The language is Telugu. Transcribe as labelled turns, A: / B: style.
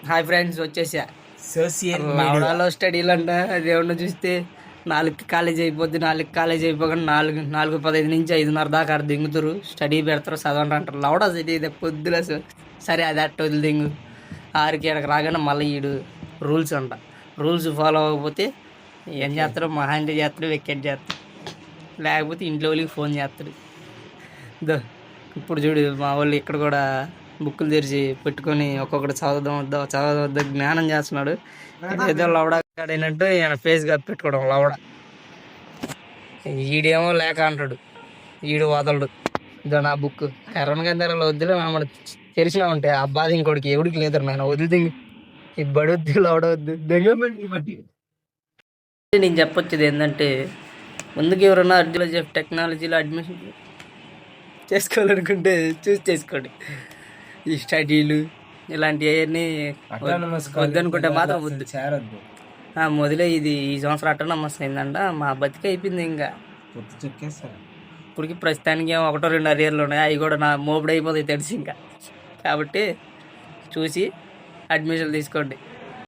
A: హాయ్ ఫ్రెండ్స్, వచ్చేసా
B: సోషల్
A: లవడాలో స్టడీలు అంట. అదేమన్నా చూస్తే 4కి కాలేజ్ అయిపోద్ది, 4కి కాలేజ్ అయిపోగానే 4:15 నుంచి 5:30 దాకా అక్కడ దింగుతారు, స్టడీ పెడతారు, చదవండి అంటారు. లవడా సిటీ ఇది పొద్దున సరే అది అట్ట వదిలి దింగు. 6కి ఇక్కడికి రాగానే మళ్ళీ ఈడు రూల్స్ అంట. రూల్స్ ఫాలో అవ్వకపోతే ఏం చేస్తారు? మహా అంటే చేస్తాడు, వెకెట్ చేస్తాడు, లేకపోతే ఇంట్లో వాళ్ళకి ఫోన్ చేస్తాడు. ఇప్పుడు చూడు మా వాళ్ళు ఇక్కడ కూడా బుక్కులు తెరిచి పెట్టుకొని ఒక్కొక్కటి చదవద్దాం వద్దా జ్ఞానం చేస్తున్నాడు. ఏదో లవడా అయినట్టు ఈయన ఫేస్ గా పెట్టుకోవడం లవడ. ఈడేమో లేక అంటాడు, ఈడు వదలడు. ఇదో నా బుక్ కరోనా గందరలో వద్దులే మన తెరిచినా ఉంటాయి. ఆ బాధ ఇంకోటికి ఎవడికి లేదు. నేను వదిలి ఈ బడొద్దు లవడ వద్దు బట్టి. నేను చెప్పొచ్చేది ఏంటంటే, ముందుకు ఎవరన్నా టెక్నాలజీలో అడ్మిషన్ చేసుకోవాలనుకుంటే చూసి చేసుకోండి. ఈ స్టడీలు ఇలాంటివన్నీ వద్దనుకుంటే మాత్రం వద్దు, చేరొద్దు. మొదలే ఇది ఈ సంవత్సరం అటానమస్ అయిందంట. మా బతికి అయిపోయింది. ఇంకా ఇప్పటికి ప్రస్తుతానికి 1-2 అరియర్లు ఉన్నాయి. అవి కూడా నా మోపుడు అయిపోతాయి తెలిసి ఇంకా. కాబట్టి చూసి అడ్మిషన్ తీసుకోండి.